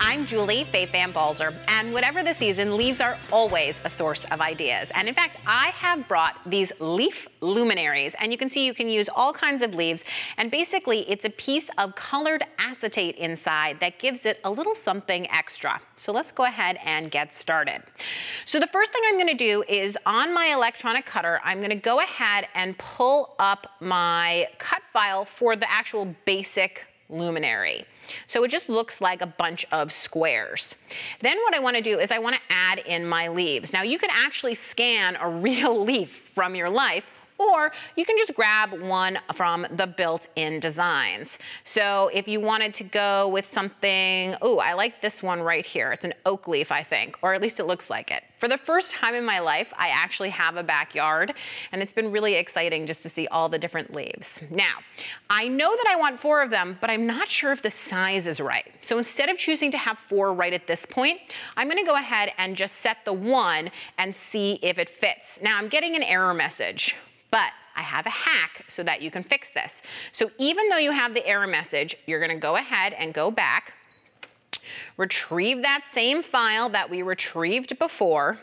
I'm Julie Fei Fan Balzer, and whatever the season, leaves are always a source of ideas. And in fact, I have brought these leaf luminaries, and you can see you can use all kinds of leaves, and basically it's a piece of colored acetate inside that gives it a little something extra. So let's go ahead and get started. So the first thing I'm going to do is on my electronic cutter, I'm going to go ahead and pull up my cut file for the actual basic luminary. So it just looks like a bunch of squares. Then what I want to do is I want to add in my leaves. Now you can actually scan a real leaf from your life, or you can just grab one from the built-in designs. So if you wanted to go with something, oh, I like this one right here. It's an oak leaf, I think, or at least it looks like it. For the first time in my life, I actually have a backyard, and it's been really exciting just to see all the different leaves. Now, I know that I want 4 of them, but I'm not sure if the size is right. So instead of choosing to have 4 right at this point, I'm gonna go ahead and just set the 1 and see if it fits. Now, I'm getting an error message, but I have a hack so that you can fix this. So even though you have the error message, you're gonna go ahead and go back, retrieve that same file that we retrieved before,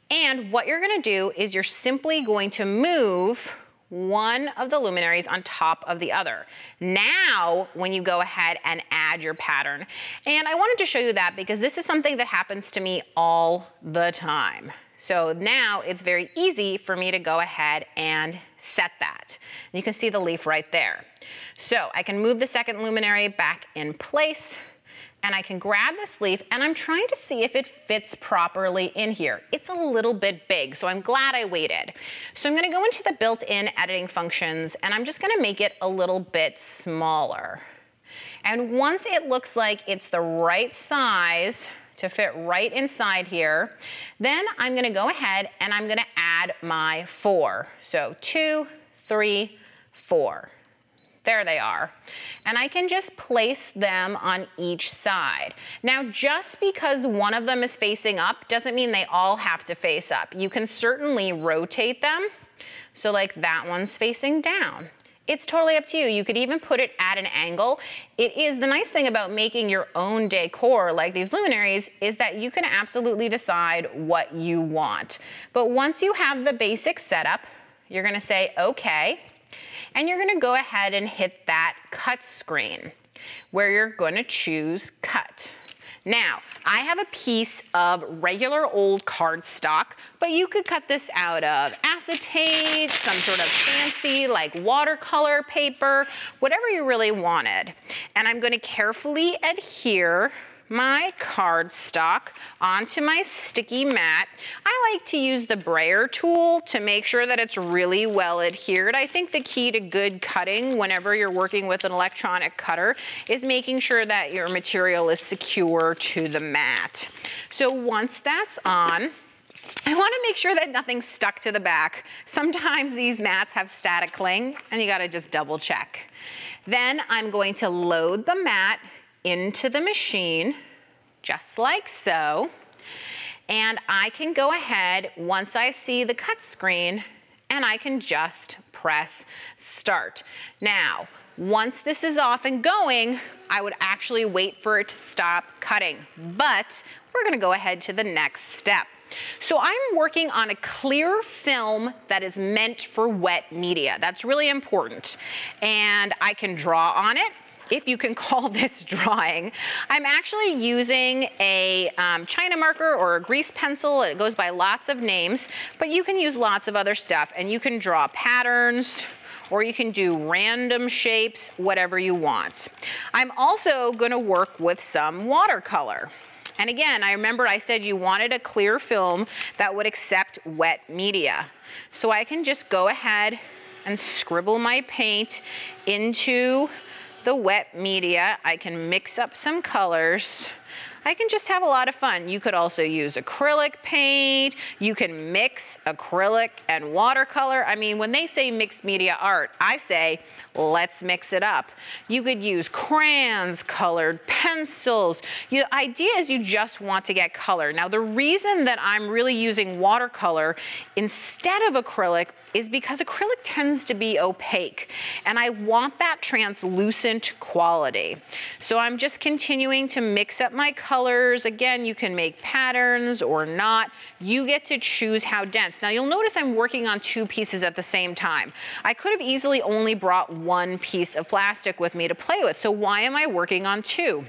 and what you're gonna do is you're simply going to move one of the luminaries on top of the other. Now, when you go ahead and add your pattern, and I wanted to show you that because this is something that happens to me all the time. So now it's very easy for me to go ahead and set that. You can see the leaf right there. So I can move the second luminary back in place, and I can grab this leaf, and I'm trying to see if it fits properly in here. It's a little bit big, so I'm glad I waited. So I'm gonna go into the built-in editing functions, and I'm just gonna make it a little bit smaller. And once it looks like it's the right size to fit right inside here, then I'm gonna go ahead and I'm gonna add my 4. So 2, 3, 4. There they are. And I can just place them on each side. Now, just because one of them is facing up doesn't mean they all have to face up. You can certainly rotate them. So like that one's facing down. It's totally up to you. You could even put it at an angle. It is the nice thing about making your own decor like these luminaries is that you can absolutely decide what you want. But once you have the basic setup, you're gonna say, okay, and you're gonna go ahead and hit that cut screen where you're gonna choose cut. Now, I have a piece of regular old cardstock, but you could cut this out of acetate, some sort of fancy like watercolor paper, whatever you really wanted. And I'm gonna carefully adhere my cardstock onto my sticky mat. I like to use the brayer tool to make sure that it's really well adhered. I think the key to good cutting whenever you're working with an electronic cutter is making sure that your material is secure to the mat. So once that's on, I want to make sure that nothing's stuck to the back. Sometimes these mats have static cling and you got to just double check. Then I'm going to load the mat into the machine, just like so. And I can go ahead once I see the cut screen and I can just press start. Now, once this is off and going, I would actually wait for it to stop cutting, but we're gonna go ahead to the next step. So I'm working on a clear film that is meant for wet media. That's really important. And I can draw on it, if you can call this drawing. I'm actually using a China marker or a grease pencil. It goes by lots of names, but you can use lots of other stuff, and you can draw patterns, or you can do random shapes, whatever you want. I'm also gonna work with some watercolor. And again, I remember I said you wanted a clear film that would accept wet media. So I can just go ahead and scribble my paint into the wet media. I can mix up some colors. I can just have a lot of fun. You could also use acrylic paint. You can mix acrylic and watercolor. I mean, when they say mixed media art, I say, let's mix it up. You could use crayons, colored pencils. The idea is you just want to get color. Now, the reason that I'm really using watercolor instead of acrylic is because acrylic tends to be opaque, and I want that translucent quality. So I'm just continuing to mix up my colors. Again, you can make patterns or not. You get to choose how dense. Now you'll notice I'm working on 2 pieces at the same time. I could have easily only brought 1 piece of plastic with me to play with, so why am I working on 2?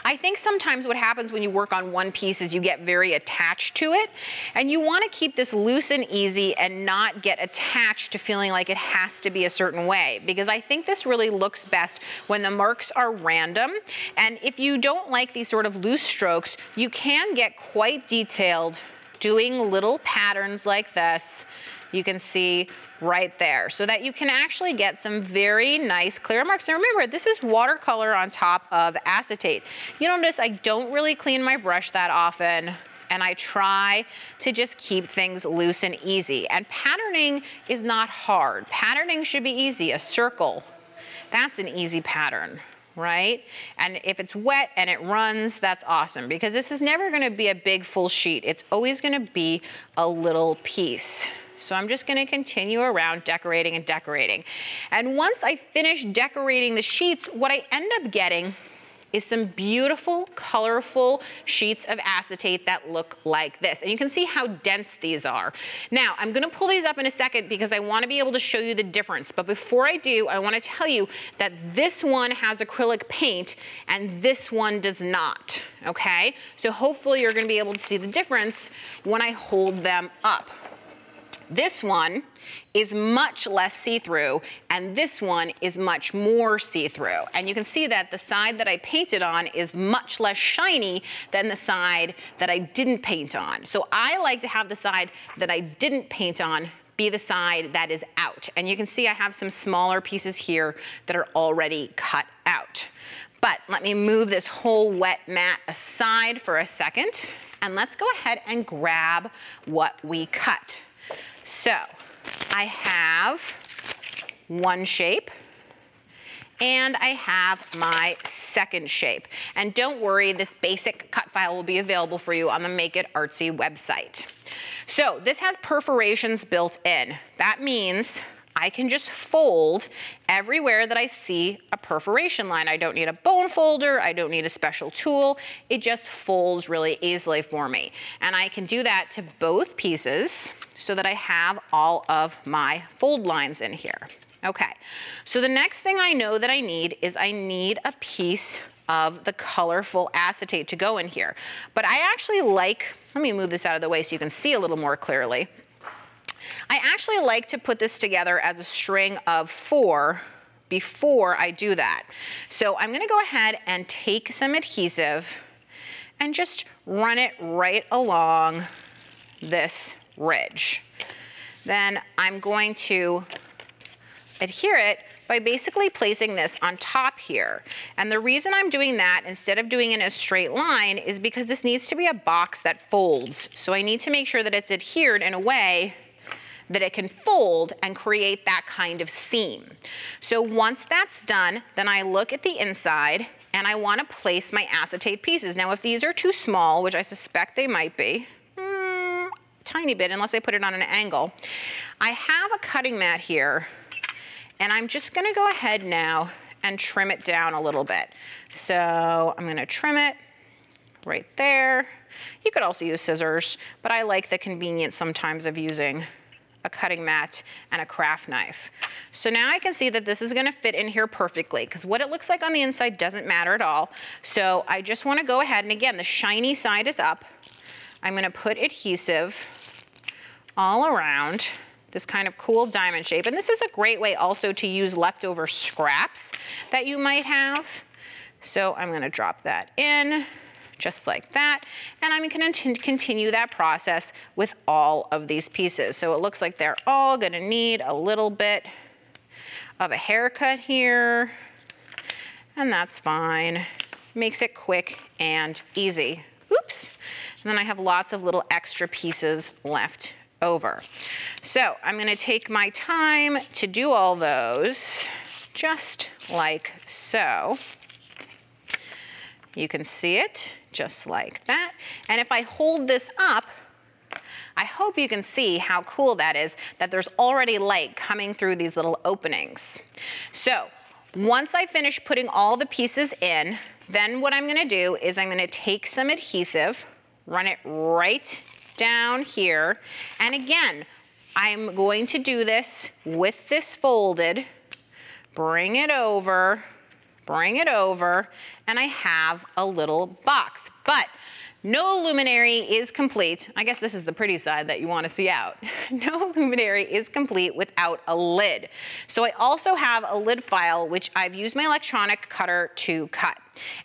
I think sometimes what happens when you work on 1 piece is you get very attached to it, and you want to keep this loose and easy and not get attached to feeling like it has to be a certain way, because I think this really looks best when the marks are random. And if you don't like these sort of loose strokes, you can get quite detailed doing little patterns like this. You can see right there, so that you can actually get some very nice clear marks. And remember, this is watercolor on top of acetate. You notice I don't really clean my brush that often, and I try to just keep things loose and easy. And patterning is not hard. Patterning should be easy. A circle, that's an easy pattern, right? And if it's wet and it runs, that's awesome, because this is never gonna be a big full sheet. It's always gonna be a little piece. So I'm just gonna continue around decorating and decorating. And once I finish decorating the sheets, what I end up getting is some beautiful, colorful sheets of acetate that look like this. And you can see how dense these are. Now, I'm gonna pull these up in a second because I wanna be able to show you the difference. But before I do, I wanna tell you that this one has acrylic paint and this one does not, okay? So hopefully you're gonna be able to see the difference when I hold them up. This one is much less see-through, and this one is much more see-through. And you can see that the side that I painted on is much less shiny than the side that I didn't paint on. So I like to have the side that I didn't paint on be the side that is out. And you can see I have some smaller pieces here that are already cut out. But let me move this whole wet mat aside for a second, and let's go ahead and grab what we cut. So I have 1 shape and I have my 2nd shape. And don't worry, this basic cut file will be available for you on the Make It Artsy website. So this has perforations built in. That means I can just fold everywhere that I see a perforation line. I don't need a bone folder, I don't need a special tool. It just folds really easily for me. And I can do that to both pieces so that I have all of my fold lines in here. Okay, so the next thing I know that I need is I need a piece of the colorful acetate to go in here. But I actually like, let me move this out of the way so you can see a little more clearly. I actually like to put this together as a string of 4 before I do that. So I'm gonna go ahead and take some adhesive and just run it right along this ridge. Then I'm going to adhere it by basically placing this on top here. And the reason I'm doing that instead of doing it in a straight line is because this needs to be a box that folds. So I need to make sure that it's adhered in a way that it can fold and create that kind of seam. So once that's done, then I look at the inside and I want to place my acetate pieces. Now if these are too small, which I suspect they might be, tiny bit unless I put it on an angle, I have a cutting mat here and I'm just gonna go ahead now and trim it down a little bit. So I'm gonna trim it right there. You could also use scissors, but I like the convenience sometimes of using a cutting mat and a craft knife. So now I can see that this is gonna fit in here perfectly because what it looks like on the inside doesn't matter at all. So I just wanna go ahead, and again, the shiny side is up. I'm gonna put adhesive all around this kind of cool diamond shape. And this is a great way also to use leftover scraps that you might have. So I'm gonna drop that in just like that. And I'm gonna continue that process with all of these pieces. So it looks like they're all gonna need a little bit of a haircut here, and that's fine. makes it quick and easy. Oops. And then I have lots of little extra pieces left over. So I'm gonna take my time to do all those, just like so. You can see it just like that. And if I hold this up, I hope you can see how cool that is, that there's already light coming through these little openings. So once I finish putting all the pieces in, then what I'm gonna do is I'm gonna take some adhesive, run it right down here. And again, I'm going to do this with this folded, bring it over, and I have a little box. But no luminary is complete. I guess this is the pretty side that you want to see out. No luminary is complete without a lid. So I also have a lid file, which I've used my electronic cutter to cut.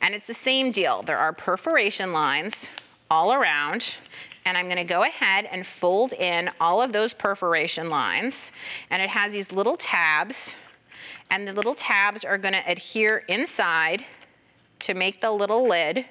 And it's the same deal. There are perforation lines all around, and I'm gonna go ahead and fold in all of those perforation lines. And it has these little tabs, and the little tabs are gonna adhere inside to make the little lid.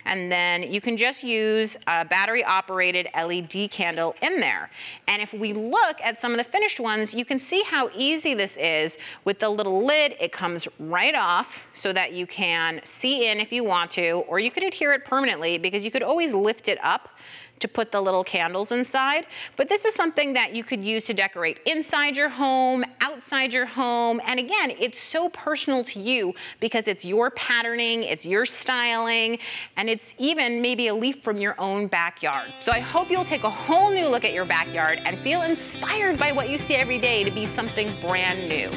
And then you can just use a battery-operated LED candle in there. And if we look at some of the finished ones, you can see how easy this is. With the little lid, it comes right off so that you can see in if you want to, or you could adhere it permanently because you could always lift it up to put the little candles inside. But this is something that you could use to decorate inside your home, outside your home. And again, it's so personal to you because it's your patterning, it's your styling, and it's even maybe a leaf from your own backyard. So I hope you'll take a whole new look at your backyard and feel inspired by what you see every day to be something brand new.